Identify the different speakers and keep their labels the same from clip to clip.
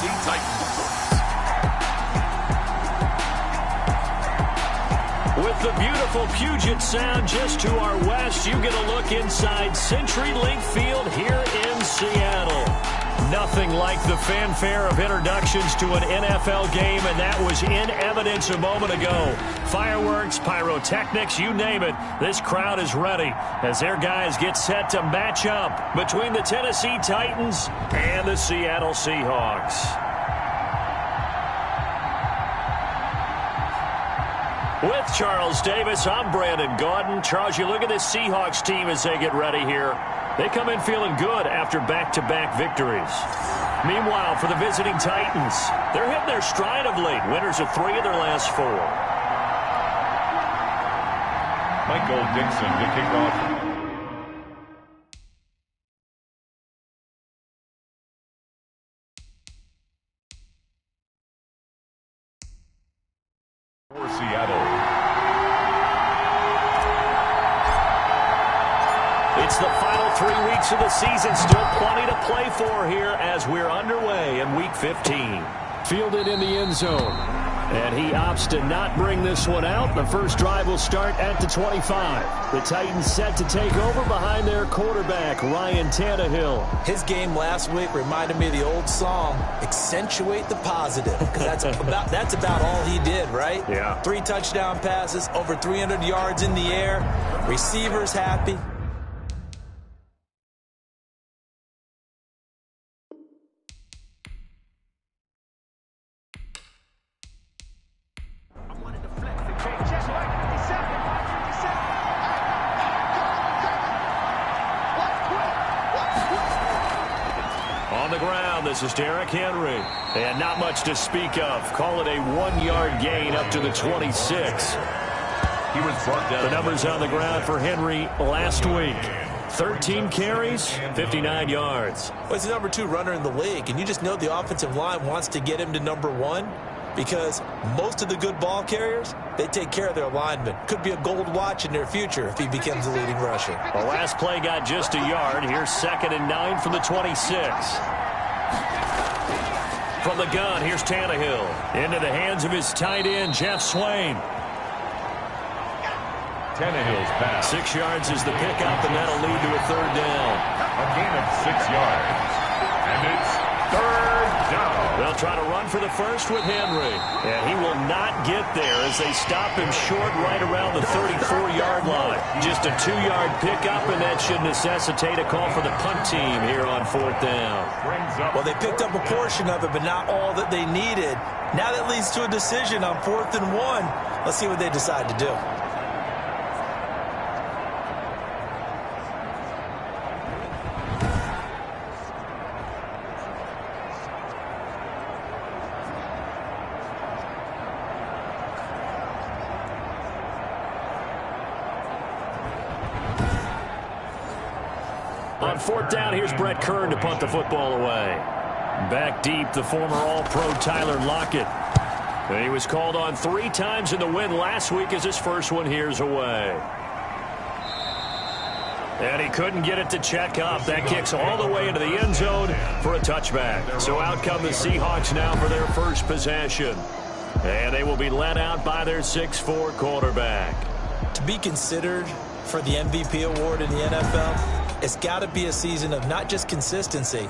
Speaker 1: Tennessee Titans.
Speaker 2: With the beautiful Puget Sound just to our west, you get a look inside CenturyLink Field here in Seattle. Nothing like the fanfare of introductions to an NFL game, and that was in evidence a moment ago. Fireworks, pyrotechnics, you name it. This crowd is ready as their guys get set to match up between the Tennessee Titans and the Seattle Seahawks. With Charles Davis, I'm Brandon Gaudin. Charles, you look at this Seahawks team as they get ready here. They come in feeling good after back-to-back victories. Meanwhile, for the visiting Titans, they're hitting their stride of late. Winners of 3 of their last 4.
Speaker 1: Michael Dixon to kick off. For Seattle.
Speaker 2: It's the final 3 weeks of the season. Still plenty to play for here as we're underway in Week 15. Fielded in the end zone. And he opts to not bring this one out. The first drive will start at the 25. The Titans set to take over behind their quarterback, Ryan Tannehill.
Speaker 3: His game last week reminded me of the old song, accentuate the positive. Because that's about all he did, right?
Speaker 2: Yeah.
Speaker 3: 3 touchdown passes, over 300 yards in the air. Receivers happy.
Speaker 2: On the ground, this is Derrick Henry. And not much to speak of. Call it a 1-yard gain up to the 26.
Speaker 1: He was brought down.
Speaker 2: The numbers on the ground for Henry last week. 13 carries, 59 yards.
Speaker 3: Well, he's the number 2 runner in the league, and you just know the offensive line wants to get him to number 1 because most of the good ball carriers, they take care of their linemen. Could be a gold watch in their future if he becomes the leading rusher.
Speaker 2: The last play got just a yard. Here's 2nd and 9 from the 26. From the gun, here's Tannehill. Into the hands of his tight end, Jeff Swain.
Speaker 1: Tannehill's pass.
Speaker 2: 6 yards is the pickup, and that'll lead to a 3rd down.
Speaker 1: A gain of 6 yards. And it's 3rd down.
Speaker 2: They'll try to run for the first with Henry. And he will not get there as they stop him short right around the 34-yard line. Just a 2-yard pickup, and that should necessitate a call for the punt team here on 4th down.
Speaker 3: Well, they picked up a portion of it, but not all that they needed. Now that leads to a decision on 4th and 1. Let's see what they decide to do.
Speaker 2: On 4th down, here's Brett Kern to punt the football away. Back deep, the former All-Pro Tyler Lockett. And he was called on 3 times in the win last week as his first one here's away. And he couldn't get it to check up. That kicks all the way into the end zone for a touchback. So out come the Seahawks now for their first possession. And they will be led out by their 6'4" quarterback.
Speaker 3: To be considered for the MVP award in the NFL, it's got to be a season of not just consistency,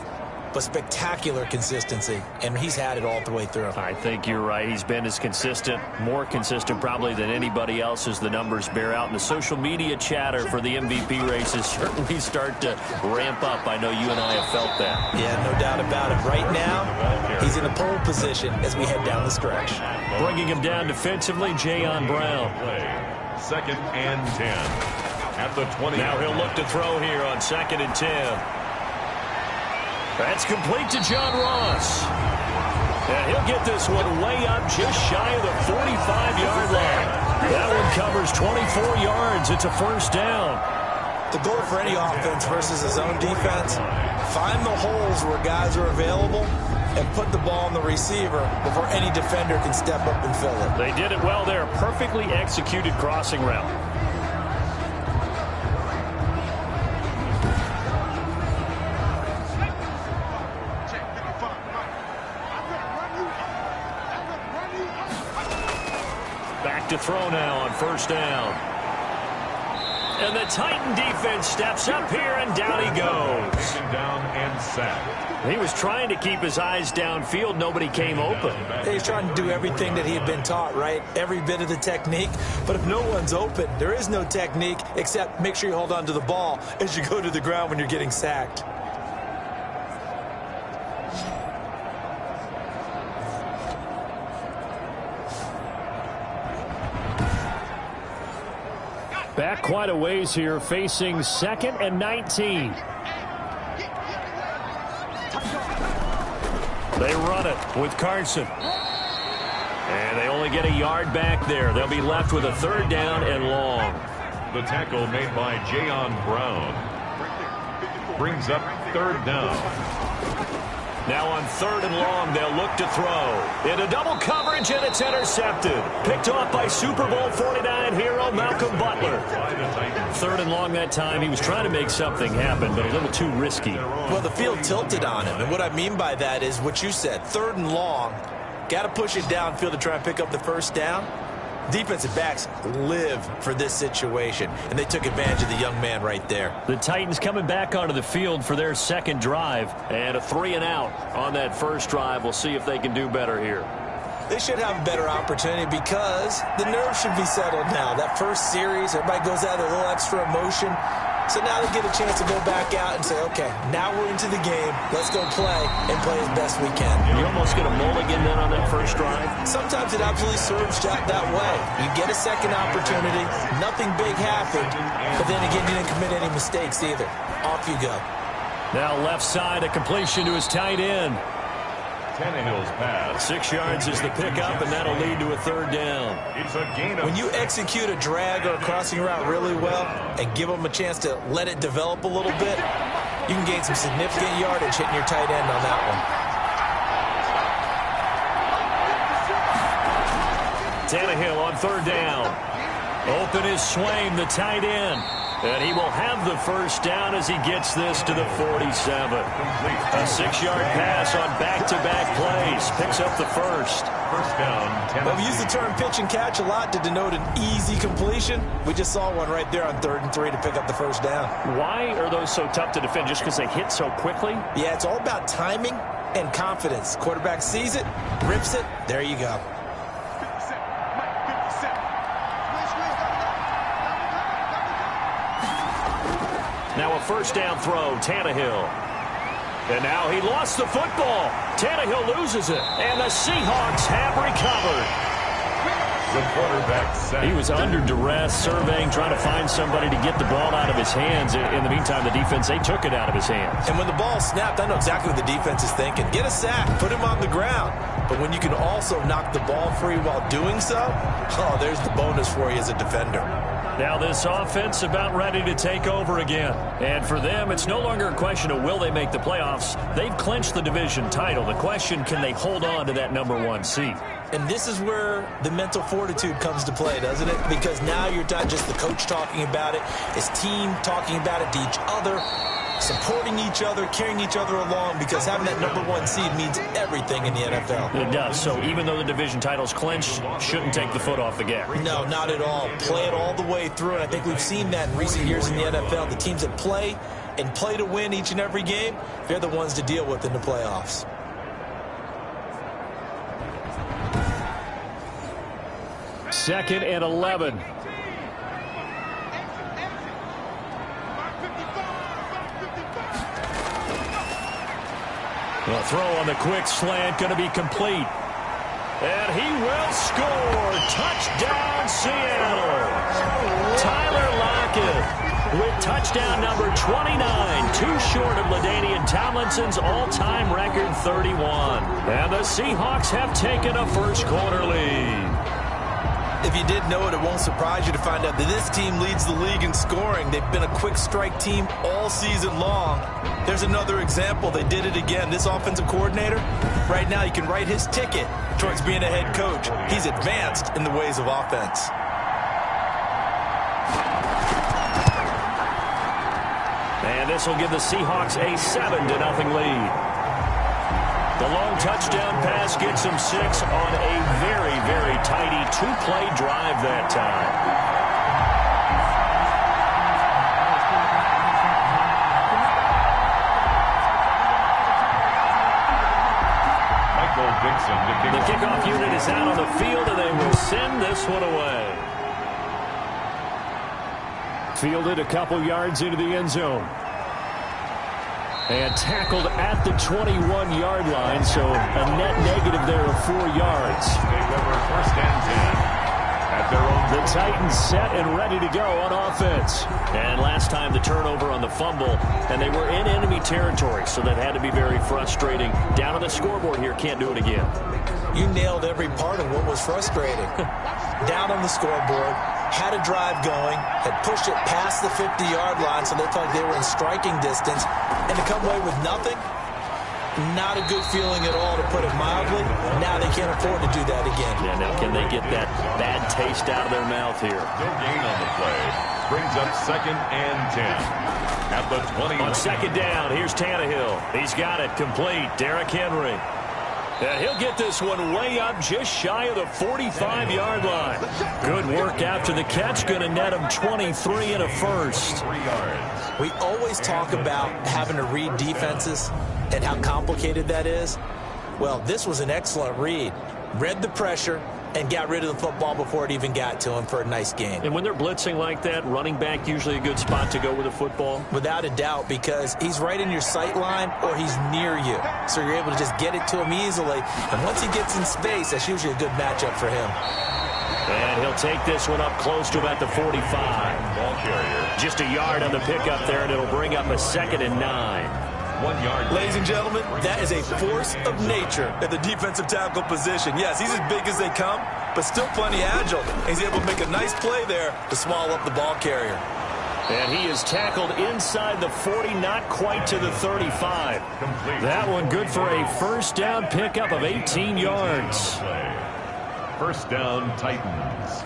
Speaker 3: but spectacular consistency, and he's had it all the way through.
Speaker 2: I think you're right. He's been as consistent, more consistent probably than anybody else as the numbers bear out. And the social media chatter for the MVP races certainly start to ramp up. I know you and I have felt that.
Speaker 3: Yeah, no doubt about it. Right now, he's in a pole position as we head down the stretch.
Speaker 2: Bringing him down defensively, Jayon Brown.
Speaker 1: 2nd and 10. At the 20.
Speaker 2: Now he'll look to throw here on 2nd and 10. That's complete to John Ross. And he'll get this one way up just shy of the 45-yard line. That one covers 24 yards. It's a 1st down.
Speaker 3: The goal for any offense versus his own defense, find the holes where guys are available and put the ball on the receiver before any defender can step up and fill it.
Speaker 2: They did it well there. Perfectly executed crossing route. back to throw now on first down. And the Titan defense steps up here, and down he goes.
Speaker 1: Taken down and sacked.
Speaker 2: He was trying to keep his eyes downfield. Nobody came open.
Speaker 3: He's trying to do everything that he had been taught, right? Every bit of the technique. But if no one's open, there is no technique except make sure you hold on to the ball as you go to the ground when you're getting sacked.
Speaker 2: Back quite a ways here, facing 2nd and 19. They run it with Carson. And they only get a yard back there. They'll be left with a 3rd down and long.
Speaker 1: The tackle made by Jayon Brown brings up 3rd down.
Speaker 2: Now on 3rd and long, they'll look to throw. Into double coverage, and it's intercepted. Picked off by Super Bowl 49 hero Malcolm Butler. 3rd and long that time. He was trying to make something happen, but a little too risky.
Speaker 3: Well, the field tilted on him, and what I mean by that is what you said. 3rd and long, got to push it downfield to try and pick up the 1st down. Defensive backs live for this situation, and they took advantage of the young man right there.
Speaker 2: The Titans coming back onto the field for their 2nd drive, and a 3 and out on that 1st drive. We'll see if they can do better here.
Speaker 3: They should have a better opportunity because the nerves should be settled now. That first series, everybody goes out with a little extra emotion. So now they get a chance to go back out and say, okay, now we're into the game. Let's go play and play as best we can.
Speaker 2: You almost get a mulligan then on that 1st drive.
Speaker 3: Sometimes it absolutely serves that way. You get a 2nd opportunity. Nothing big happened. But then again, you didn't commit any mistakes either. Off you go.
Speaker 2: Now left side, a completion to his tight end.
Speaker 1: Tannehill's pass.
Speaker 2: 6 yards is the pickup, and that'll lead to a 3rd down.
Speaker 1: It's a gain of...
Speaker 3: When you execute a drag or a crossing route really well and give them a chance to let it develop a little bit, you can gain some significant yardage hitting your tight end on that one.
Speaker 2: Tannehill on 3rd down. Open is Swain, the tight end. And he will have the 1st down as he gets this to the 47. A 6-yard pass on back-to-back plays. Picks up the 1st.
Speaker 1: 1st down.
Speaker 3: Well, we use the term pitch and catch a lot to denote an easy completion. We just saw one right there on 3rd and 3 to pick up the 1st down.
Speaker 2: Why are those so tough to defend? Just because they hit so quickly?
Speaker 3: Yeah, it's all about timing and confidence. Quarterback sees it, rips it, there you go.
Speaker 2: Now a 1st down throw, Tannehill. And now he lost the football. Tannehill loses it, and the Seahawks have recovered.
Speaker 1: The quarterback sacked.
Speaker 2: He was under duress, surveying, trying to find somebody to get the ball out of his hands. In the meantime, the defense, they took it out of his hands.
Speaker 3: And when the ball snapped, I know exactly what the defense is thinking. Get a sack, put him on the ground. But when you can also knock the ball free while doing so, oh, there's the bonus for you as a defender.
Speaker 2: Now this offense about ready to take over again. And for them, it's no longer a question of will they make the playoffs. They've clinched the division title. The question, can they hold on to that #1 seed?
Speaker 3: And this is where the mental fortitude comes to play, doesn't it? Because now you're not just the coach talking about it. It's team talking about it to each other, supporting each other, carrying each other along, because having that #1 seed means everything in the NFL.
Speaker 2: It does. So even though the division title's clinched, shouldn't take the foot off the gas.
Speaker 3: No, not at all. Play it all the way through, and I think we've seen that in recent years in the NFL. The teams that play and play to win each and every game, they're the ones to deal with in the playoffs.
Speaker 2: Second and 11. The throw on the quick slant going to be complete. And he will score. Touchdown, Seattle. Tyler Lockett with touchdown number 29. Too short of LaDainian Tomlinson's all-time record 31. And the Seahawks have taken a first-quarter lead.
Speaker 3: If you did know it, it won't surprise you to find out that this team leads the league in scoring. They've been a quick strike team all season long. There's another example. They did it again. This offensive coordinator, right now you can write his ticket towards being a head coach. He's advanced in the ways of offense. And this will give the Seahawks a 7-0 lead.
Speaker 2: The long touchdown pass gets him 6 on a very, very tidy two-play drive that time. The kickoff unit is out on the field, and they will send this one away. Fielded a couple yards into the end zone. And tackled at the 21-yard line, so a net negative there of 4 yards.
Speaker 1: Take over first and 10. At their own.
Speaker 2: The Titans set and ready to go on offense. And last time the turnover on the fumble, and they were in enemy territory, so that had to be very frustrating. Down on the scoreboard here, can't do it again.
Speaker 3: You nailed every part of what was frustrating. Down on the scoreboard, had a drive going, had pushed it past the 50-yard line, so they felt like they were in striking distance, and to come away with nothing, not a good feeling at all, to put it mildly. Now they can't afford to do that again.
Speaker 2: Yeah, now can they get that bad taste out of their mouth here?
Speaker 1: No gain on the play. Brings up second and 10. At the 20.
Speaker 2: On second down, here's Tannehill. He's got it complete. Derrick Henry. And he'll get this one way up just shy of the 45-yard line. Good work after the catch. Going to net him 23 and a first.
Speaker 1: 3 yards.
Speaker 3: We always talk about having to read defenses and how complicated that is. Well, this was an excellent read. Read the pressure and got rid of the football before it even got to him for a nice gain.
Speaker 2: And when they're blitzing like that, running back usually a good spot to go with the football?
Speaker 3: Without a doubt, because he's right in your sight line or he's near you. So you're able to just get it to him easily. And once he gets in space, that's usually a good matchup for him.
Speaker 2: And he'll take this one up close to about the 45.
Speaker 1: Ball carrier.
Speaker 2: Just a yard on the pickup there, and it'll bring up a 2nd and 9.
Speaker 1: 1 yard.
Speaker 3: Ladies and gentlemen, that is a force of nature at the defensive tackle position. Yes, he's as big as they come, but still plenty agile. He's able to make a nice play there to swallow up the ball carrier.
Speaker 2: And he is tackled inside the 40, not quite to the 35.
Speaker 1: Complete.
Speaker 2: That one good for a first down pickup of 18 yards.
Speaker 1: First down, Titans.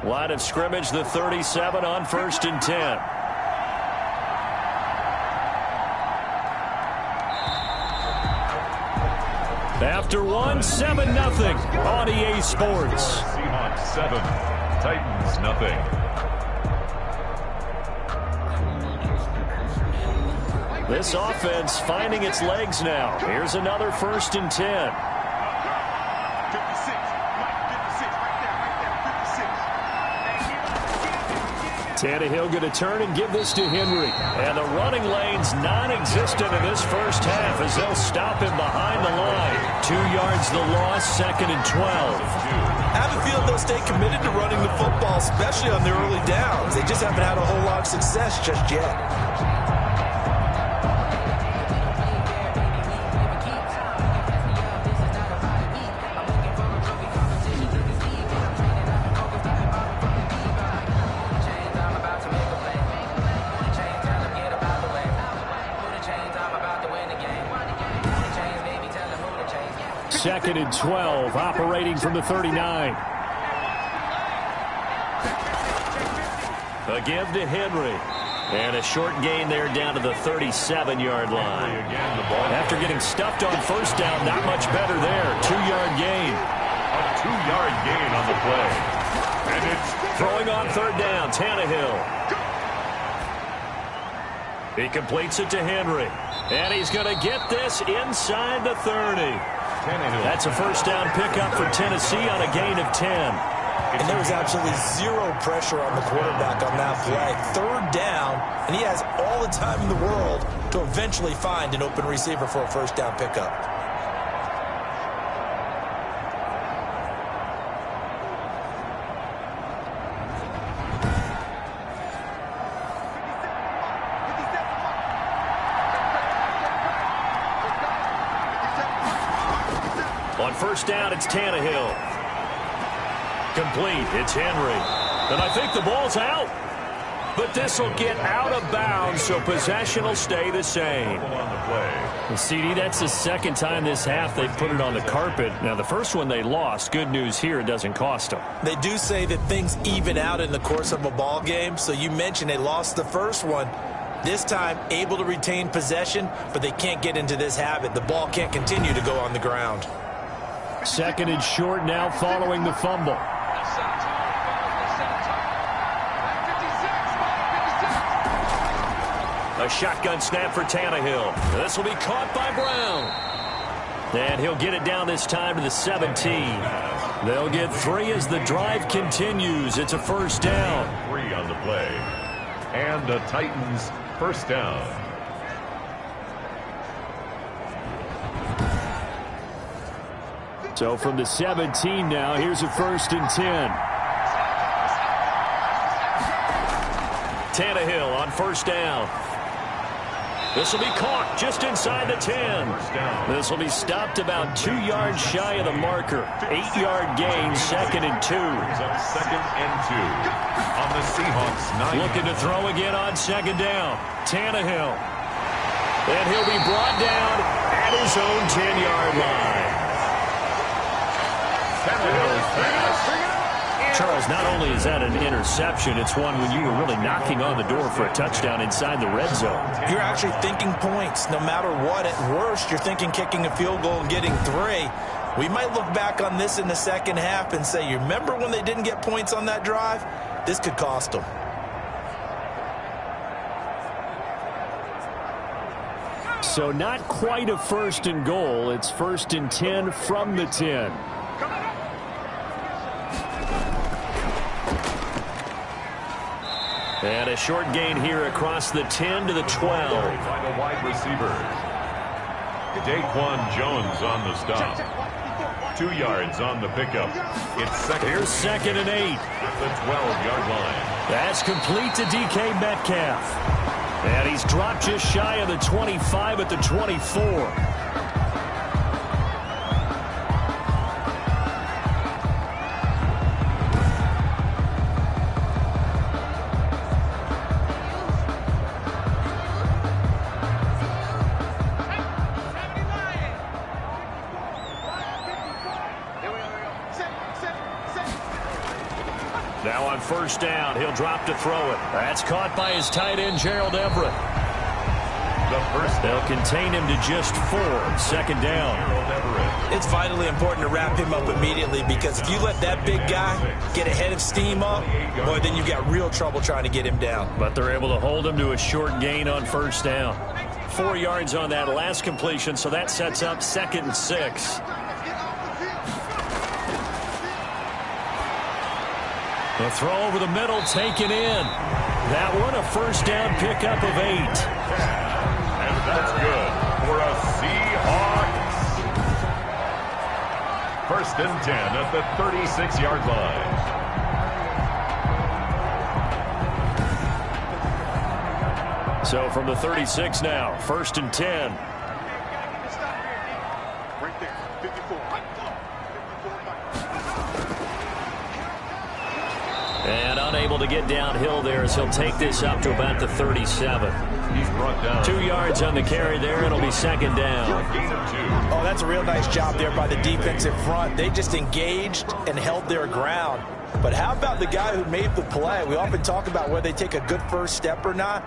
Speaker 2: Line of scrimmage, the 37 on 1st and 10. After 1, 7-0 on EA Sports.
Speaker 1: Seahawks 7, Titans nothing.
Speaker 2: This offense finding its legs now. Here's another 1st and 10. Tannehill going to turn and give this to Henry. And the running lane's non-existent in this first half as they'll stop him behind the line. 2 yards the loss, 2nd and 12.
Speaker 3: I have a feeling they'll stay committed to running the football, especially on their early downs. They just haven't had a whole lot of success just yet.
Speaker 2: Second and 12, operating from the 39. A give to Henry. And a short gain there down to the 37-yard line.
Speaker 1: Again, the ball.
Speaker 2: After getting stuffed on first down, not much better there. 2-yard gain.
Speaker 1: A 2-yard gain on the play. And it's
Speaker 2: Throwing on 3rd down, Tannehill. He completes it to Henry. And he's going to get this inside the 30. That's a first down pickup for Tennessee on a gain of 10.
Speaker 3: And there was absolutely zero pressure on the quarterback on that play. 3rd down, and he has all the time in the world to eventually find an open receiver for a first down pickup.
Speaker 2: On first down, it's Tannehill. Complete. It's Henry. And I think the ball's out. but this will get out of bounds, so possession will stay the same.
Speaker 1: Well,
Speaker 2: CD, that's the second time this half they've put it on the carpet. Now, the first one they lost. Good news here, it doesn't cost them.
Speaker 3: They do say that things even out in the course of a ball game, so you mentioned they lost the first one. This time, able to retain possession, but they can't get into this habit. The ball can't continue to go on the ground.
Speaker 2: Second and short now following the fumble. A shotgun snap for Tannehill. This will be caught by Brown. And he'll get it down this time to the 17. They'll get 3 as the drive continues. It's a first down.
Speaker 1: 3 on the play. And the Titans first down.
Speaker 2: So from the 17 now, here's a first and 10. Tannehill on first down. This will be caught just inside the 10. This will be stopped about 2 yards shy of the marker. 8-yard gain, second and 2.
Speaker 1: Second and 2 on the Seahawks 9.
Speaker 2: Looking to throw again on second down. Tannehill. And he'll be brought down at his own 10-yard line. Charles, not only is that an interception, it's one when you were really knocking on the door for a touchdown inside the red zone.
Speaker 3: You're actually thinking points. No matter what, at worst, you're thinking kicking a field goal and getting 3. We might look back on this in the second half and say, you remember when they didn't get points on that drive? This could cost them.
Speaker 2: So not quite a first and goal. It's first and 10 from the 10. And a short gain here across the 10 to the 12.
Speaker 1: By the wide receivers. Daquan Jones on the stop. 2 yards on the pickup. It's second.
Speaker 2: Here's second and 8.
Speaker 1: At the 12-yard line.
Speaker 2: That's complete to DK Metcalf. And he's dropped just shy of the 25 at the 24. Now on first down, he'll drop to throw it. That's caught by his tight end, Gerald Everett. They'll contain him to just 4. Second down.
Speaker 3: It's vitally important to wrap him up immediately, because if you let that big guy get a head of steam up, boy, then you've got real trouble trying to get him down.
Speaker 2: But they're able to hold him to a short gain on first down. 4 yards on that last completion, so that sets up second and 6. The throw over the middle taken in. That one a first down pickup of 8.
Speaker 1: And that's good for a Seahawks. First and 10 at the 36-yard line.
Speaker 2: So from the 36 now, first and 10.
Speaker 4: Right there, 54.
Speaker 2: And unable to get downhill there as he'll take this up to about the 37.
Speaker 1: He's brought down.
Speaker 2: 2 yards on the carry there. It'll be second down.
Speaker 1: Gain of 2.
Speaker 3: Oh, that's a real nice job there by the defensive front. They just engaged and held their ground. But how about the guy who made the play? We often talk about whether they take a good first step or not.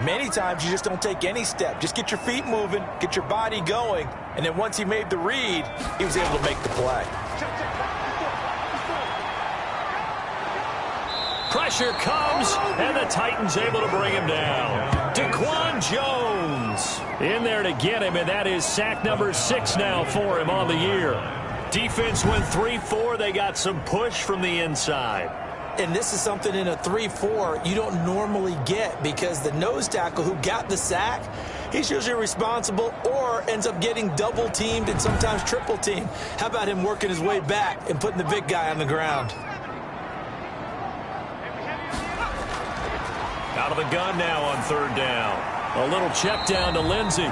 Speaker 3: Many times you just don't take any step. Just get your feet moving, get your body going, and then once he made the read, he was able to make the play.
Speaker 2: Pressure comes, and the Titans able to bring him down. Daquan Jones in there to get him, and that is sack number 6 now for him on the year. Defense went 3-4. They got some push from the inside.
Speaker 3: And this is something in a 3-4 you don't normally get, because the nose tackle who got the sack, he's usually responsible or ends up getting double teamed and sometimes triple teamed. How about him working his way back and putting the big guy on the ground?
Speaker 2: Out of the gun now on third down. A little check down to Lindsey.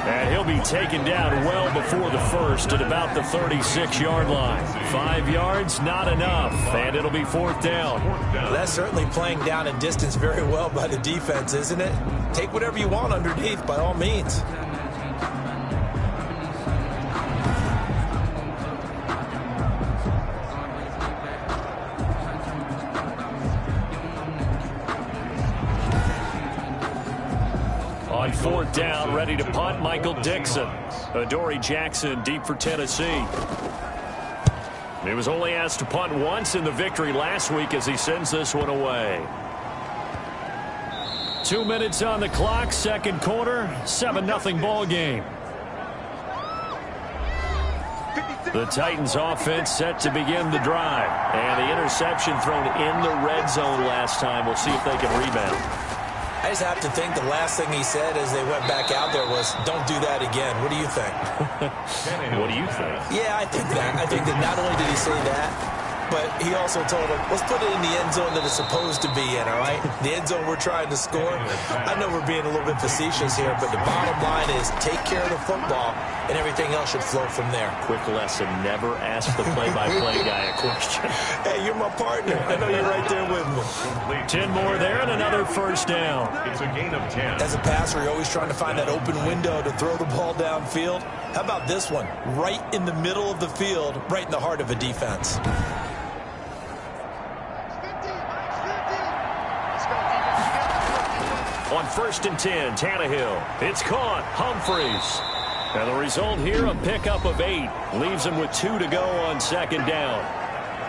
Speaker 2: And he'll be taken down well before the first at about the 36-yard line. 5 yards, not enough, and it'll be fourth down.
Speaker 3: Well, that's certainly playing down and distance very well by the defense, isn't it? Take whatever you want underneath, by all means.
Speaker 2: On fourth down, ready to punt, Michael Dixon. Adoree Jackson deep for Tennessee. He was only asked to punt once in the victory last week as he sends this one away. 2 minutes on the clock, second quarter, 7-0 ball game. The Titans offense set to begin the drive. And the interception thrown in the red zone last time. We'll see if they can rebound.
Speaker 3: I just have to think the last thing he said as they went back out there was, don't do that again. What do you think?
Speaker 2: What do you think?
Speaker 3: Yeah, I think that. I think that not only did he say that, but he also told him, let's put it in the end zone that it's supposed to be in, all right? The end zone we're trying to score. I know we're being a little bit facetious here, but the bottom line is take care of the football, and everything else should flow from there.
Speaker 2: Quick lesson, never ask the play-by-play guy a question.
Speaker 3: Hey, you're my partner. I know you're right there with me.
Speaker 2: 10 more there and another first down.
Speaker 1: It's a gain of 10.
Speaker 3: As a passer, you're always trying to find that open window to throw the ball downfield. How about this one? Right in the middle of the field, right in the heart of a defense.
Speaker 2: On 1st and 10, Tannehill. It's caught. Humphreys. And the result here, a pickup of 8. Leaves them with 2 to go on second down.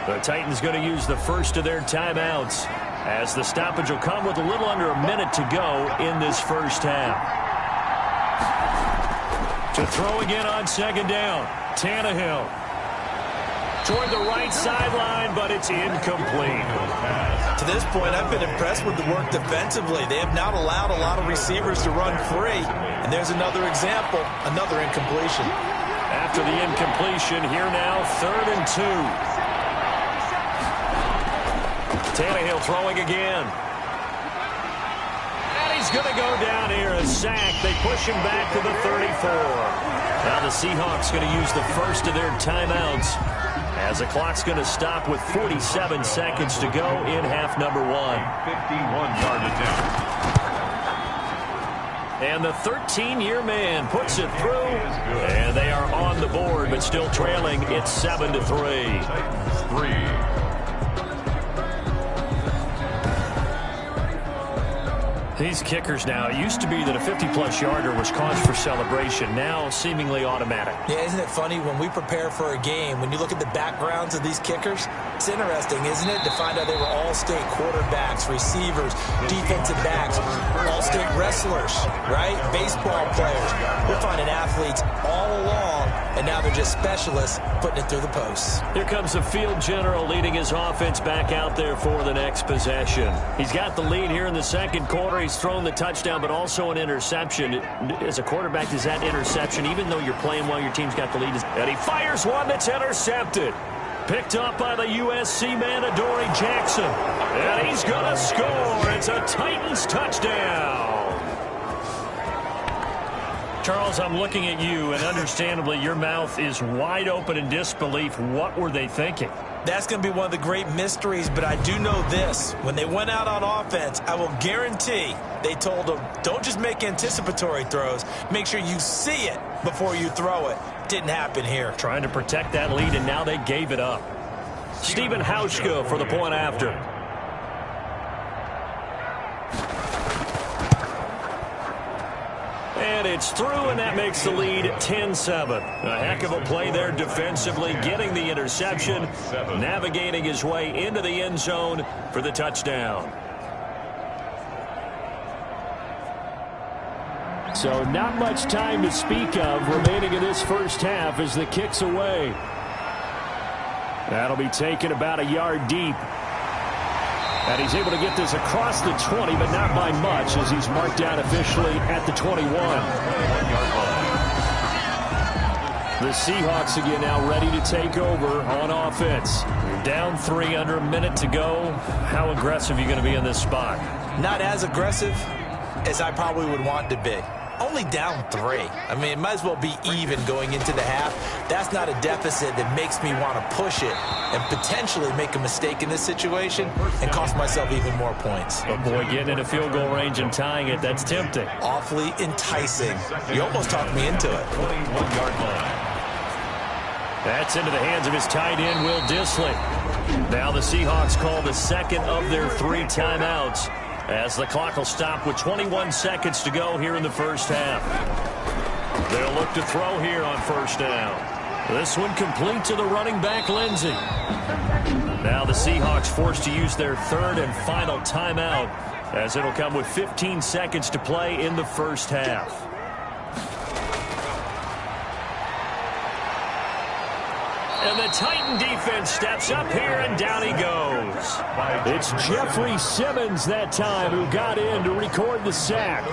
Speaker 2: The Titans going to use the first of their timeouts as the stoppage will come with a little under a minute to go in this first half. To throw again on second down, Tannehill. Toward the right sideline, but it's incomplete.
Speaker 3: To this point, I've been impressed with the work defensively. They have not allowed a lot of receivers to run free. And there's another example, another incompletion.
Speaker 2: After the incompletion, here now, 3rd and 2. Tannehill throwing again. And he's going to go down here, a sack. They push him back to the 34. Now the Seahawks going to use the first of their timeouts as the clock's going to stop with 47 seconds to go in half number 1.
Speaker 1: 51-yard attempt.
Speaker 2: And the 13-year man puts it through, and they are on the board, but still trailing. It's 7-3.
Speaker 1: 3.
Speaker 2: These kickers now, it used to be that a 50-plus yarder was cause for celebration. Now seemingly automatic.
Speaker 3: Yeah, isn't it funny when we prepare for a game, when you look at the backgrounds of these kickers, it's interesting, isn't it, to find out they were all-state quarterbacks, receivers, defensive backs, all-state wrestlers, right? Baseball players. We're finding athletes all along, and now they're just specialists putting it through the posts.
Speaker 2: Here comes the field general leading his offense back out there for the next possession. He's got the lead here in the second quarter. He's thrown the touchdown, but also an interception. As a quarterback, is that interception, even though you're playing while your team's got the lead? And he fires one that's intercepted. Picked up by the USC man, Adoree Jackson. And he's going to score. It's a Titans touchdown. Charles, I'm looking at you, and understandably, your mouth is wide open in disbelief. What were they thinking?
Speaker 3: That's going to be one of the great mysteries, but I do know this. When they went out on offense, I will guarantee they told them, don't just make anticipatory throws. Make sure you see it before you throw it. Didn't happen here.
Speaker 2: Trying to protect that lead, and now they gave it up. Stephen Hauschka for the point after. And it's through, and that makes the lead 10-7. A heck of a play there defensively, getting the interception, navigating his way into the end zone for the touchdown. So not much time to speak of remaining in this first half as the kick's away. That'll be taken about a yard deep. And he's able to get this across the 20, but not by much, as he's marked down officially at the 21. The Seahawks again now ready to take over on offense. You're down 3, under a minute to go. How aggressive are you going to be in this spot?
Speaker 3: Not as aggressive as I probably would want to be. only down 3. I mean, it might as well be even going into the half. That's not a deficit that makes me want to push it and potentially make a mistake in this situation and cost myself even more points.
Speaker 2: But boy, getting into field goal range and tying it, that's tempting.
Speaker 3: Awfully enticing. You almost talked me into it.
Speaker 1: 21-yard line.
Speaker 2: That's into the hands of his tight end, Will Dissly. Now the Seahawks call the second of their 3 timeouts as the clock will stop with 21 seconds to go here in the first half. They'll look to throw here on first down. This one complete to the running back, Lindsey. Now the Seahawks forced to use their 3rd and final timeout as it'll come with 15 seconds to play in the first half. And the Titan defense steps up here, and down he goes. It's Jeffrey Simmons that time who got in to record the sack.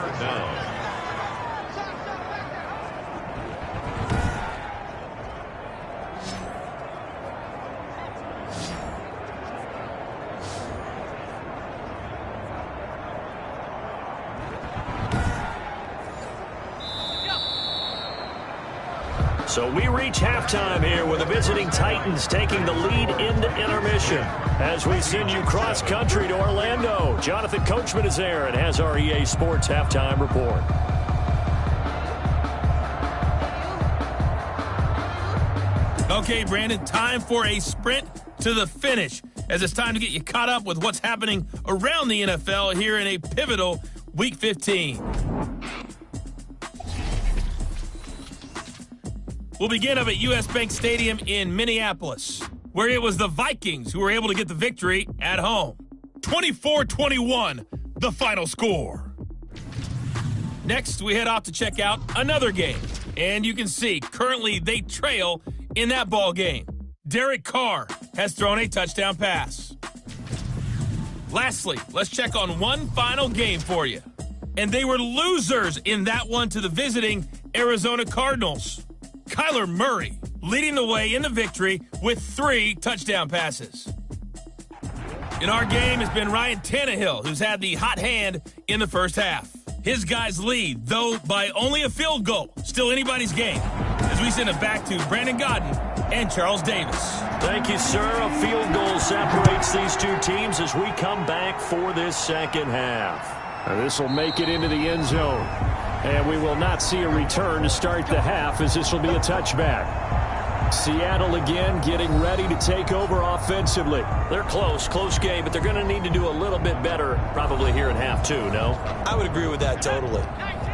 Speaker 2: So we reach halftime here with the visiting Titans taking the lead into intermission. As we send you cross-country to Orlando, Jonathan Coachman is there and has our EA Sports halftime report.
Speaker 5: Okay, Brandon, time for a sprint to the finish, as it's time to get you caught up with what's happening around the NFL here in a pivotal Week 15. We'll begin up at U.S. Bank Stadium in Minneapolis, where it was the Vikings who were able to get the victory at home. 24-21, the final score. Next, we head off to check out another game. And you can see, currently they trail in that ball game. Derek Carr has thrown a touchdown pass. Lastly, let's check on one final game for you. And they were losers in that one to the visiting Arizona Cardinals. Kyler Murray leading the way in the victory with 3 touchdown passes. In our game has been Ryan Tannehill, who's had the hot hand in the first half. His guys lead, though by only a field goal. Still anybody's game. As we send it back to Brandon Godden and Charles Davis.
Speaker 2: Thank you, sir. A field goal separates these two teams as we come back for this second half. This will make it into the end zone. And we will not see a return to start the half, as this will be a touchback. Seattle again getting ready to take over offensively. They're close game, but they're going to need to do a little bit better probably here in half 2, no?
Speaker 3: I would agree with that totally.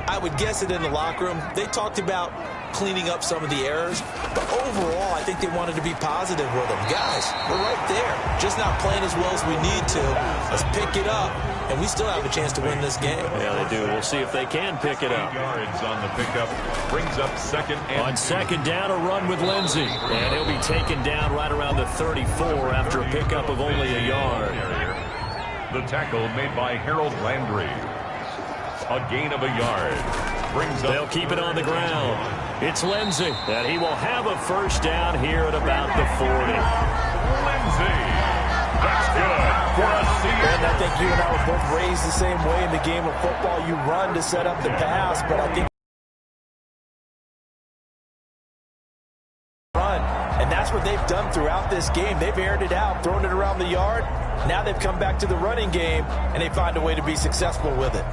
Speaker 3: I would guess it in the locker room. They talked about cleaning up some of the errors, but overall, I think they wanted to be positive with them. Guys, we're right there, just not playing as well as we need to. Let's pick it up, and we still have a chance to win this game.
Speaker 2: Yeah, they do. We'll see if they can pick it up.
Speaker 1: 8 yards on the pickup, brings up second and
Speaker 2: on second down, a run with Lindsey, and he'll be taken down right around the 34 after a pickup of only a yard.
Speaker 1: The tackle made by Harold Landry. A gain of a yard.
Speaker 2: They'll keep it on the ground. It's Lindsey, and he will have a first down here at about the 40.
Speaker 1: Lindsey. That's good for a Seahawks.
Speaker 3: And I think you and I were both raised the same way in the game of football. You run to set up the pass, but I think run. And that's what they've done throughout this game. They've aired it out, thrown it around the yard. Now they've come back to the running game, and they find a way to be successful with it.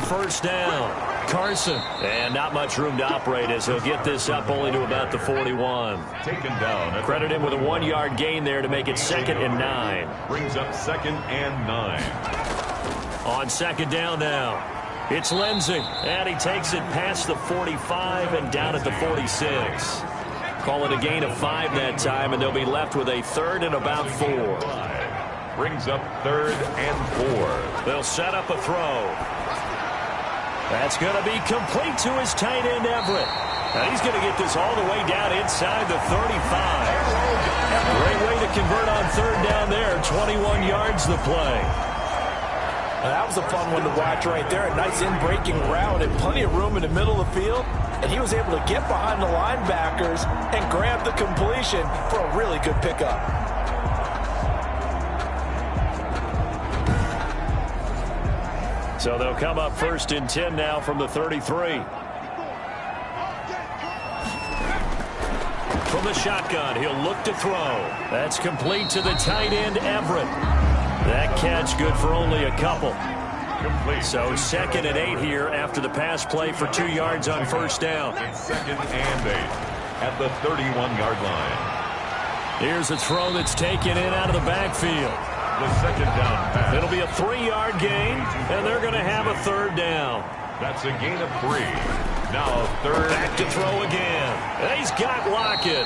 Speaker 2: First down, Carson. And not much room to operate as he'll get this up only to about the 41.
Speaker 1: Taken down.
Speaker 2: Credit him with a 1-yard gain there to make it 2nd and 9.
Speaker 1: Brings up 2nd and 9.
Speaker 2: On second down now, it's Lindsey. And he takes it past the 45 and down at the 46. Call it a gain of 5 that time, and they'll be left with a 3rd and about 4.
Speaker 1: Brings up 3rd and 4.
Speaker 2: They'll set up a throw. That's going to be complete to his tight end, Everett. And he's going to get this all the way down inside the 35. Great way to convert on 3rd down there. 21 yards the play.
Speaker 3: Now, that was a fun one to watch right there. A nice in-breaking route and plenty of room in the middle of the field. And he was able to get behind the linebackers and grab the completion for a really good pickup.
Speaker 2: So they'll come up 1st and 10 now from the 33. From the shotgun, he'll look to throw. That's complete to the tight end, Everett. That catch good for only a couple.
Speaker 1: Complete.
Speaker 2: So 2nd and 8 here after the pass play for 2 yards on 1st down.
Speaker 1: It's 2nd and 8 at the 31-yard line.
Speaker 2: Here's a throw that's taken in out of the backfield.
Speaker 1: The 2nd down pass.
Speaker 2: It'll be a 3-yard gain, and they're going to have a 3rd down.
Speaker 1: That's a gain of 3. Now 3rd.
Speaker 2: Back to throw again. And he's got Lockett.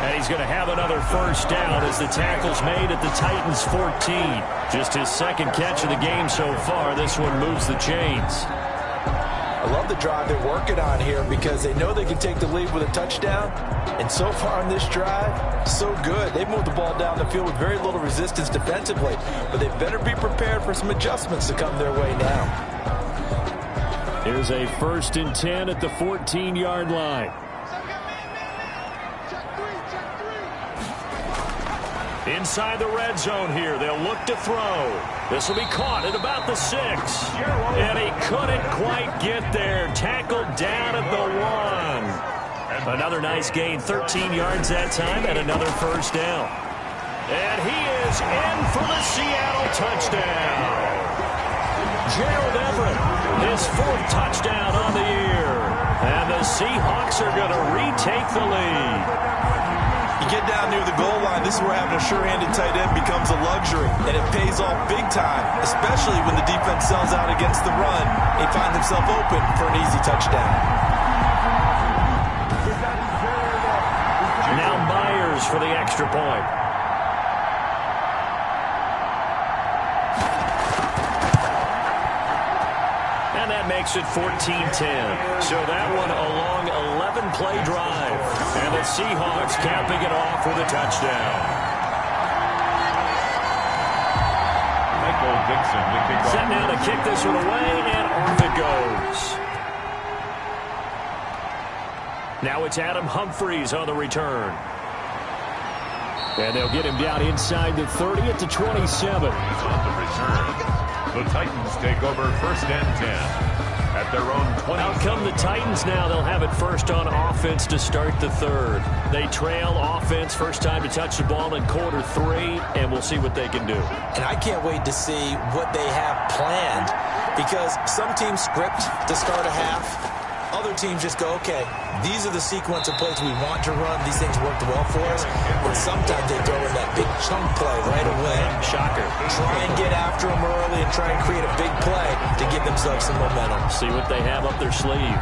Speaker 2: And he's going to have another 1st down as the tackle's made at the Titans' 14. Just his 2nd catch of the game so far. This one moves the chains.
Speaker 3: I love the drive they're working on here because they know they can take the lead with a touchdown. And so far on this drive, so good. They've moved the ball down the field with very little resistance defensively. But they better be prepared for some adjustments to come their way now.
Speaker 2: Here's a 1st and 10 at the 14-yard line. Inside the red zone here. They'll look to throw. This will be caught at about the 6. And he couldn't quite get there. Tackled down at the 1. Another nice gain. 13 yards that time and another 1st down. And he is in for the Seattle touchdown. Gerald Everett, his 4th touchdown on the year. And the Seahawks are going to retake the lead.
Speaker 3: You get down near the goal line, this is where having a sure-handed tight end becomes a luxury, and it pays off big time, especially when the defense sells out against the run. He finds himself open for an easy touchdown.
Speaker 2: Now Myers for the extra point. And that makes it 14-10. So that one a long 11-play drive. And the Seahawks capping it off with a touchdown.
Speaker 1: Michael Dixon to kick off.
Speaker 2: Set now to kick this one away, and off it goes. Now it's Adam Humphries on the return. And they'll get him down inside the 30 at the 27.
Speaker 1: On the return. The Titans take over 1st and 10 at their own 20.
Speaker 2: Out come the Titans now. They'll have it 1st on offense to start the 3rd. They trail offense, first time to touch the ball in quarter 3, and we'll see what they can do.
Speaker 3: And I can't wait to see what they have planned because some teams script to start a half. Other teams just go, okay, these are the sequence of plays we want to run. These things worked well for us. But sometimes they throw in that big chunk play right away.
Speaker 2: Shocker.
Speaker 3: Try and get after them early and try and create a big play to give themselves some momentum.
Speaker 2: See what they have up their sleeve.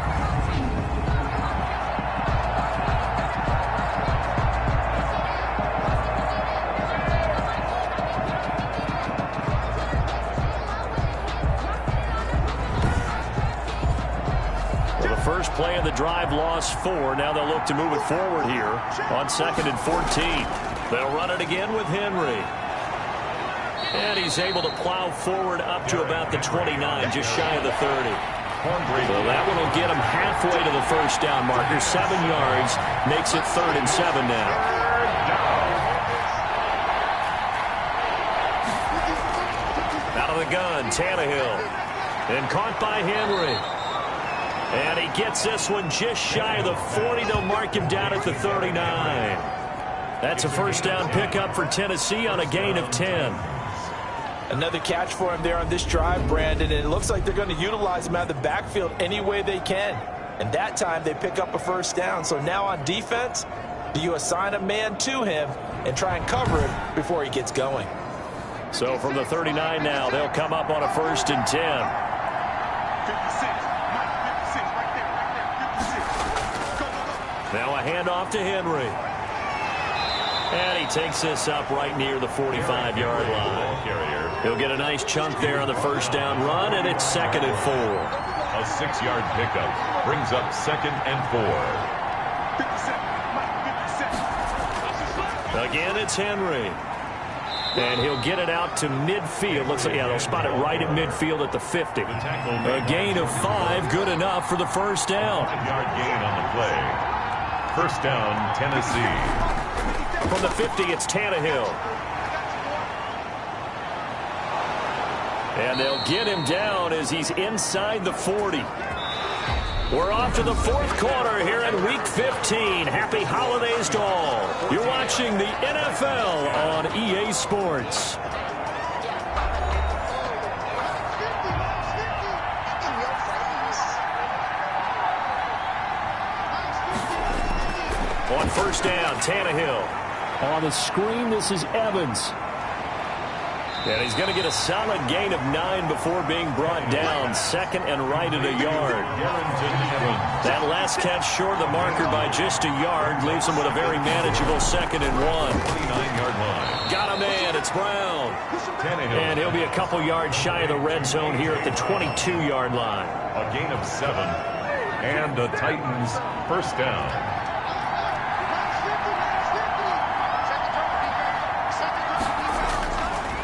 Speaker 2: First play of the drive, lost 4. Now they'll look to move it forward here on 2nd and 14. They'll run it again with Henry. And he's able to plow forward up to about the 29, just shy of the 30. So that one will get him halfway to the 1st down marker. 7 yards, makes it 3rd and 7 now. Out of the gun, Tannehill. And caught by Henry. And he gets this one just shy of the 40. They'll mark him down at the 39. That's a 1st down pickup for Tennessee on a gain of 10.
Speaker 3: Another catch for him there on this drive, Brandon. And it looks like they're going to utilize him out of the backfield any way they can. And that time they pick up a 1st down. So now on defense, do you assign a man to him and try and cover him before he gets going?
Speaker 2: So from the 39 now, they'll come up on a 1st and 10. Now a handoff to Henry. And he takes this up right near the 45-yard line. He'll get a nice chunk there on the 1st down run, and it's 2nd and 4.
Speaker 1: A 6-yard pickup brings up 2nd and 4.
Speaker 2: Again, it's Henry. And he'll get it out to midfield. Looks like, yeah, they'll spot it right at midfield at the 50. A gain of 5, good enough for the first down.
Speaker 1: 5-yard gain on the play. First down, Tennessee.
Speaker 2: From the 50, it's Tannehill. And they'll get him down as he's inside the 40. We're off to the fourth quarter here in Week 15. Happy holidays to all. You're watching the NFL on EA Sports. On first down, Tannehill. On the screen, this is Evans. And he's going to get a solid gain of 9 before being brought down. Second and right at a yard. That last catch short of the marker by just a yard leaves him with a very manageable second and 1.
Speaker 1: 29-yard line.
Speaker 2: Got a man. It's Brown. And he'll be a couple yards shy of the red zone here at the 22-yard line.
Speaker 1: A gain of 7. And the Titans first down.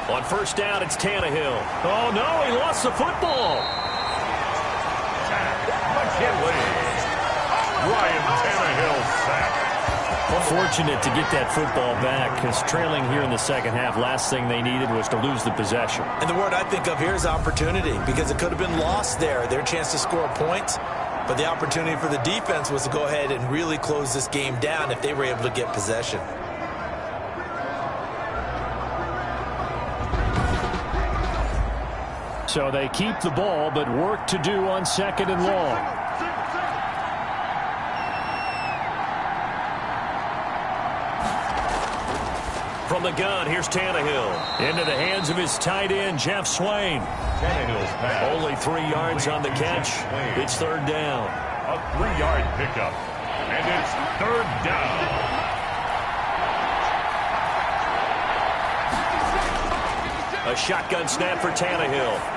Speaker 2: On first down, it's Tannehill. Oh, no, he lost the football.
Speaker 1: McKinley. Ryan Tannehill sacked.
Speaker 2: Fortunate to get that football back, because trailing here in the second half, last thing they needed was to lose the possession.
Speaker 3: And the word I think of here is opportunity, because it could have been lost there. Their chance to score points, but the opportunity for the defense was to go ahead and really close this game down if they were able to get possession.
Speaker 2: So they keep the ball, but work to do on second and long. From the gun, here's Tannehill. Into the hands of his tight end, Jeff Swain.
Speaker 1: Tannehill's pass.
Speaker 2: Only 3 yards on the catch. It's third down.
Speaker 1: A 3-yard pickup. And it's third down.
Speaker 2: A shotgun snap for Tannehill.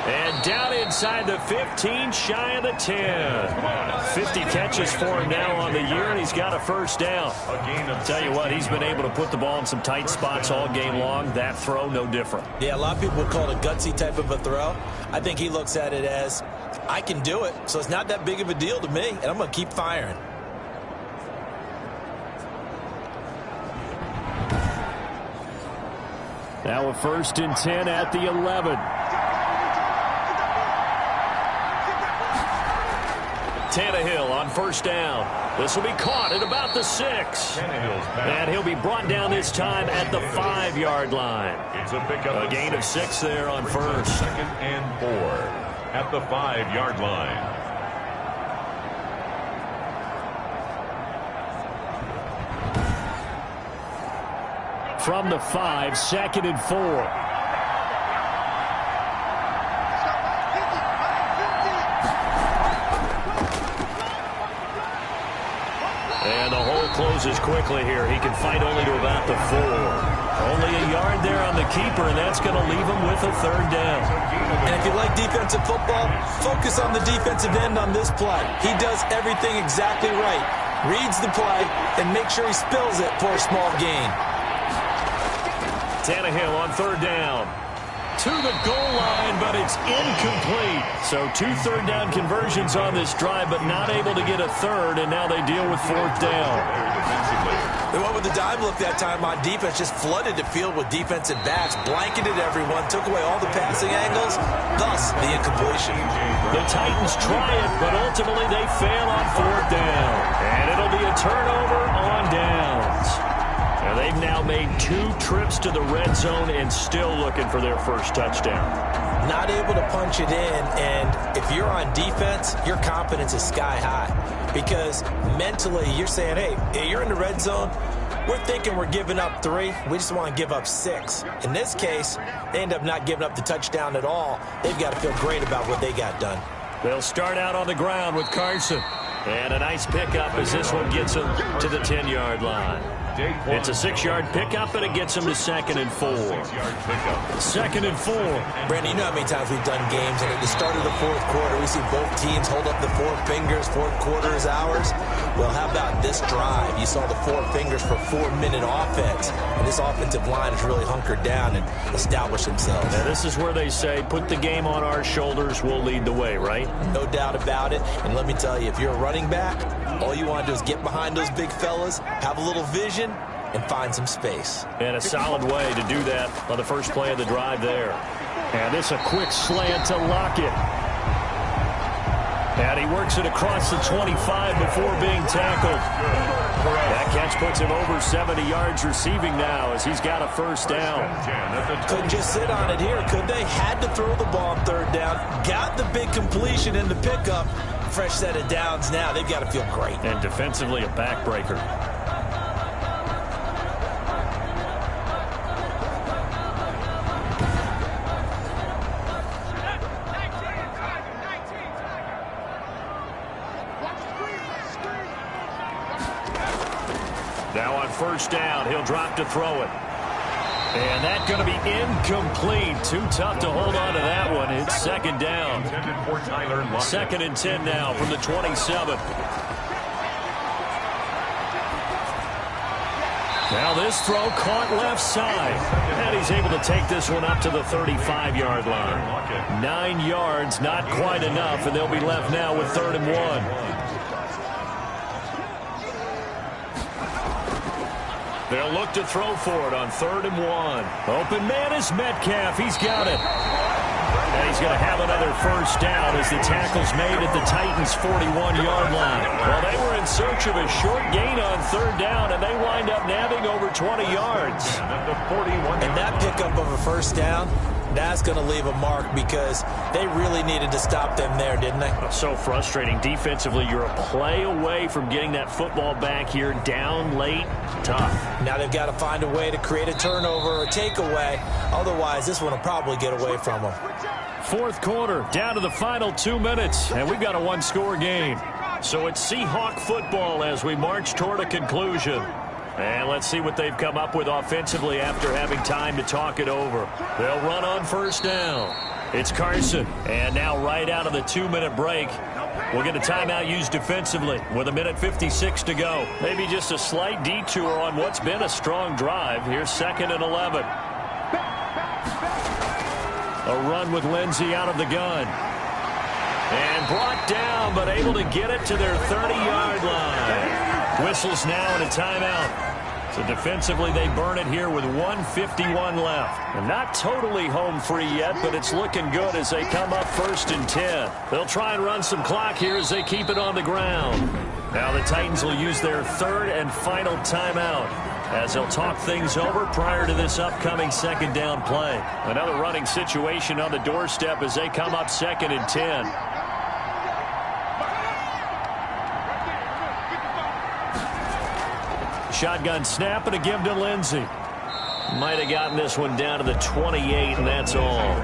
Speaker 2: And down inside the 15, shy of the 10. 50 catches for him now on the year, and he's got a first down. Tell you what, he's been able to put the ball in some tight spots all game long. That throw, no different.
Speaker 3: Yeah, a lot of people would call it a gutsy type of a throw. I think he looks at it as, I can do it, so it's not that big of a deal to me, and I'm going to keep firing.
Speaker 2: Now a first and 10 at the 11. Tannehill on first down. This will be caught at about the 6. And he'll be brought down this time at the 5-yard line.
Speaker 1: It's a pickup.
Speaker 2: A gain of 6 there on first.
Speaker 1: Second and 4 at the 5-yard line.
Speaker 2: From the 5, second and 4. And the hole closes quickly here. He can fight only to about the 4. Only a yard there on the keeper, and that's going to leave him with a third down.
Speaker 3: And if you like defensive football, focus on the defensive end on this play. He does everything exactly right. Reads the play and makes sure he spills it for a small gain.
Speaker 2: Tannehill on third down. To the goal line, but it's incomplete. So 2 third-down conversions on this drive, but not able to get a third, and now they deal with fourth down.
Speaker 3: They went with the dive look that time on defense, just flooded the field with defensive backs, blanketed everyone, took away all the passing angles, thus the incompletion.
Speaker 2: The Titans try it, but ultimately they fail on fourth down. And it'll be a turnover on downs. And they've now made 2 trips to the red zone and still looking for their first touchdown.
Speaker 3: Not able to punch it in, and if you're on defense, your confidence is sky high. Because mentally, you're saying, hey, you're in the red zone. We're thinking we're giving up 3. We just want to give up 6. In this case, they end up not giving up the touchdown at all. They've got to feel great about what they got done.
Speaker 2: They'll start out on the ground with Carson. And a nice pickup as this one gets him to the 10-yard line. It's a 6-yard pickup, and it gets him to second and 4. Second and 4.
Speaker 3: Brandon, you know how many times we've done games, and at the start of the fourth quarter, we see both teams hold up the 4 fingers, fourth quarter is ours. Well, how about this drive? You saw the 4 fingers for 4-minute offense. And this offensive line has really hunkered down and established themselves.
Speaker 2: Now, this is where they say, put the game on our shoulders, we'll lead the way, right?
Speaker 3: No doubt about it. And let me tell you, if you're a running back, all you want to do is get behind those big fellas, have a little vision, and find some space.
Speaker 2: And a solid way to do that on the first play of the drive there. And this a quick slant to Lockett. And he works it across the 25 before being tackled. That catch puts him over 70 yards receiving now as he's got a first down.
Speaker 3: Couldn't just sit on it here, could they? Had to throw the ball on third down. Got the big completion in the pickup. Fresh set of downs now. They've got to feel great.
Speaker 2: And defensively a backbreaker. Now on first down, he'll drop to throw it. And that's going to be incomplete. Too tough to hold on to that one. It's second down. Second and 10 now from the 27. Now this throw caught left side. And he's able to take this one up to the 35-yard line. 9 yards, not quite enough, and they'll be left now with 3rd and 1. They'll look to throw for it on 3rd and 1. Open man is Metcalf. He's got it. And he's going to have another first down as the tackle's made at the Titans' 41-yard line. Well, they were in search of a short gain on 3rd down, and they wind up nabbing over 20 yards.
Speaker 3: And that pickup of a first down, that's going to leave a mark because they really needed to stop them there, didn't they?
Speaker 2: So frustrating. Defensively, you're a play away from getting that football back here down late. Tough.
Speaker 3: Now they've got to find a way to create a turnover or takeaway. Otherwise, this one will probably get away from them.
Speaker 2: Fourth quarter, down to the final 2 minutes, and we've got a one-score game. So it's Seahawk football as we march toward a conclusion. And let's see what they've come up with offensively after having time to talk it over. They'll run on first down. It's Carson. And now right out of the 2-minute break, we'll get a timeout used defensively with 1:56 to go. Maybe just a slight detour on what's been a strong drive. Here's 2nd and 11. A run with Lindsey out of the gun. And brought down, but able to get it to their 30-yard line. Whistles now and a timeout. So defensively, they burn it here with 1:51 left. And not totally home free yet, but it's looking good as they come up 1st and 10. They'll try and run some clock here as they keep it on the ground. Now the Titans will use their 3rd and final timeout as they'll talk things over prior to this upcoming 2nd down play. Another running situation on the doorstep as they come up 2nd and 10. Shotgun snap and a give to Lindsey. Might have gotten this one down to the 28, and that's all.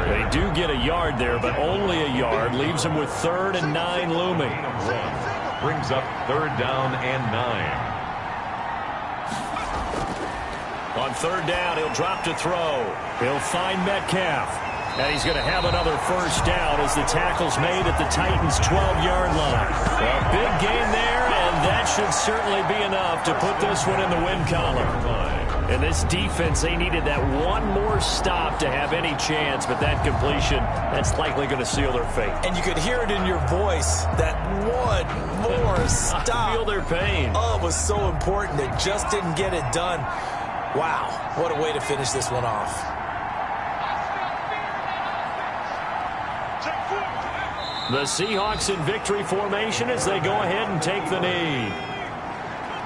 Speaker 2: They do get a yard there, but only a yard. Leaves them with 3rd and 9 looming.
Speaker 1: Brings up 3rd down and 9.
Speaker 2: On 3rd down, he'll drop to throw. He'll find Metcalf. And he's going to have another first down as the tackle's made at the Titans' 12-yard line. A big gain there, and that should certainly be enough to put this one in the win column. And this defense, they needed that one more stop to have any chance, but that completion, that's likely going to seal their fate.
Speaker 3: And you could hear it in your voice, that one more stop.
Speaker 2: I feel their pain.
Speaker 3: Oh, it was so important. They just didn't get it done. Wow, what a way to finish this one off.
Speaker 2: The Seahawks in victory formation as they go ahead and take the knee.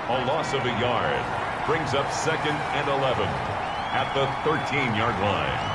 Speaker 1: A loss of a yard. Brings up 2nd and 11 at the 13-yard line.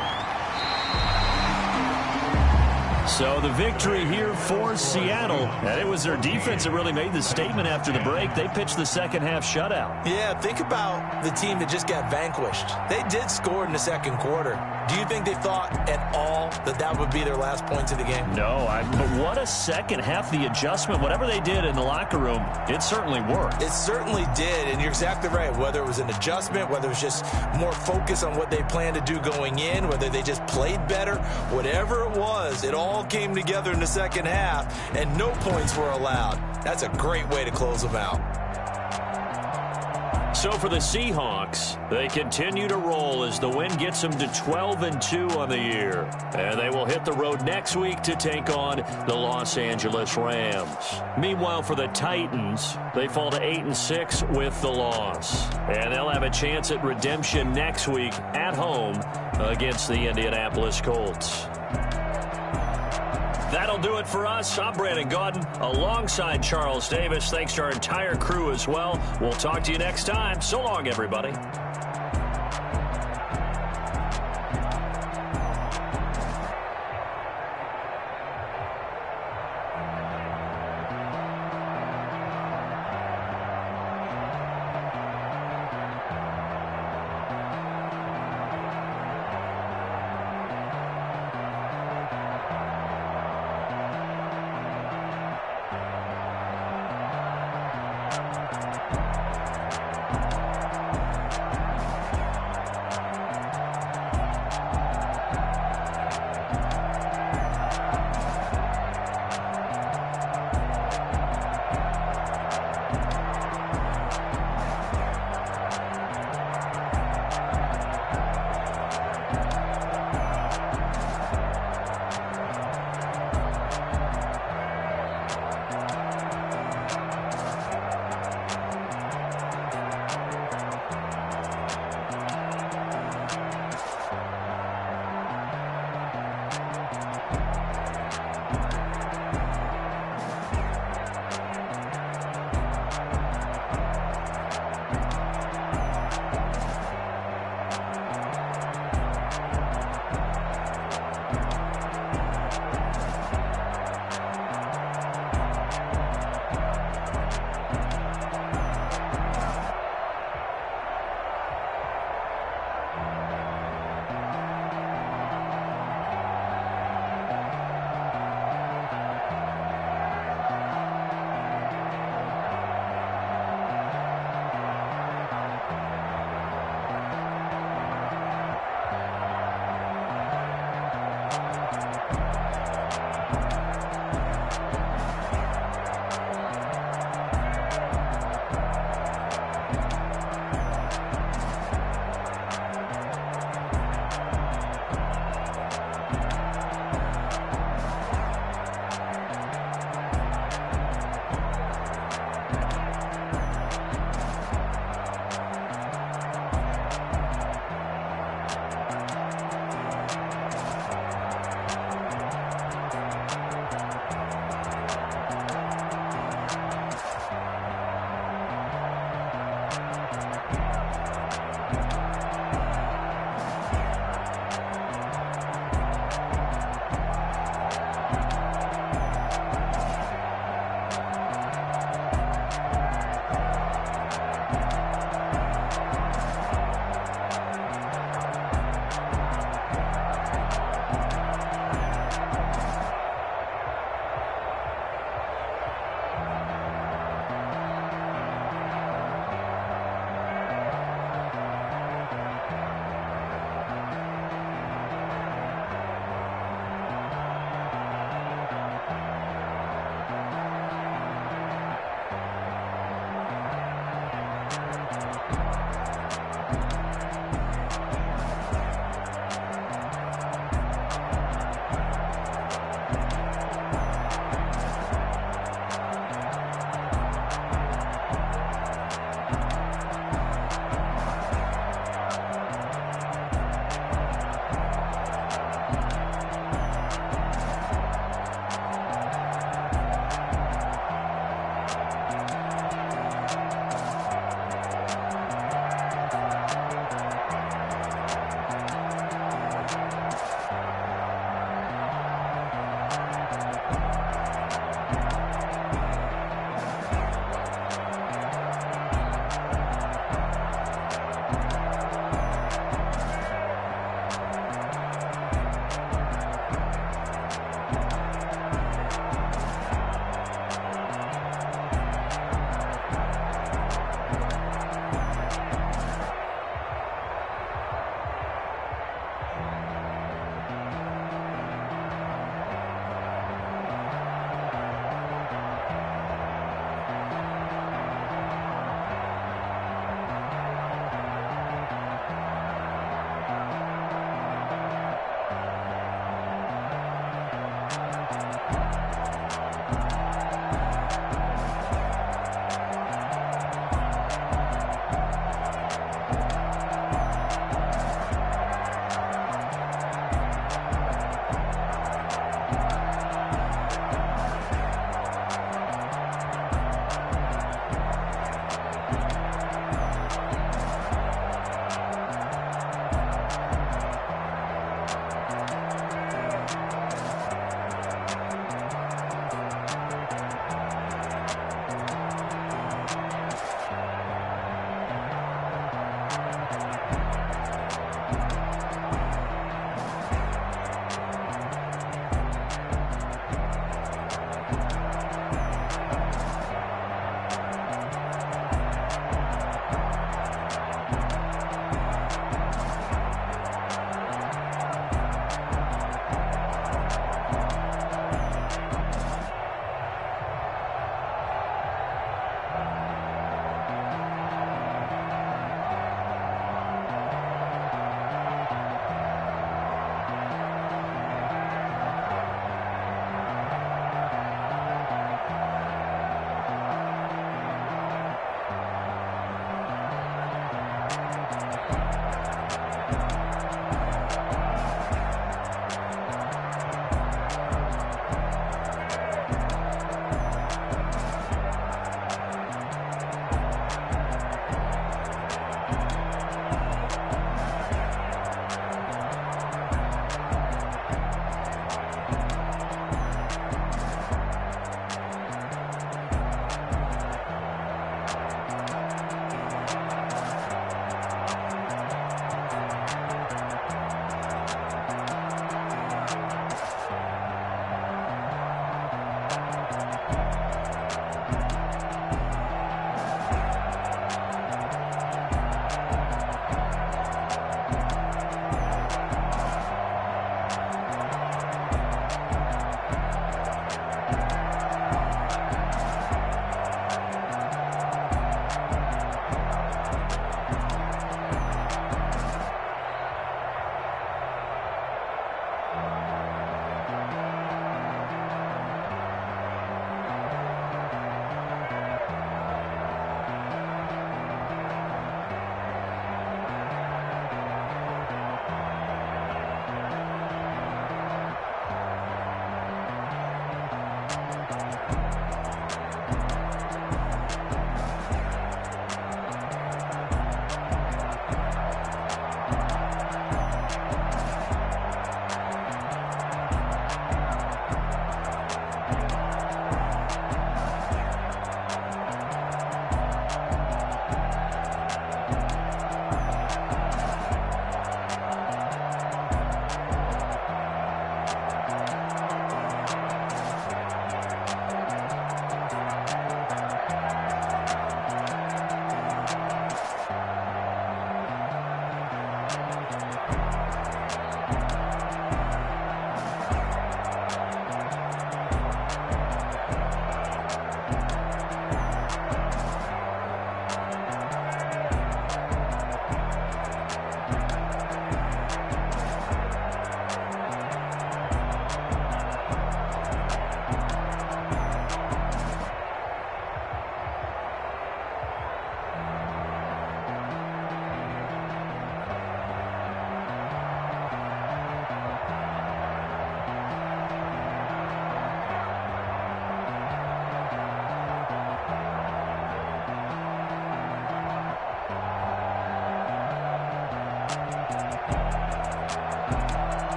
Speaker 2: So the victory here for Seattle. And it was their defense that really made the statement after the break. They pitched the second half shutout.
Speaker 3: Yeah, think about the team that just got vanquished. They did score in the second quarter. Do you think they thought at all that that would be their last points of the game?
Speaker 2: No, but what a second half. The adjustment, whatever they did in the locker room, it certainly worked.
Speaker 3: It certainly did, and you're exactly right. Whether it was an adjustment, whether it was just more focus on what they planned to do going in, whether they just played better, whatever it was, it all came together in the second half, and no points were allowed. That's a great way to close them out.
Speaker 2: So for the Seahawks, they continue to roll as the win gets them to 12-2 on the year. And they will hit the road next week to take on the Los Angeles Rams. Meanwhile, for the Titans, they fall to 8-6 with the loss. And they'll have a chance at redemption next week at home against the Indianapolis Colts. That'll do it for us. I'm Brandon Gaudin alongside Charles Davis. Thanks to our entire crew as well. We'll talk to you next time. So long, everybody.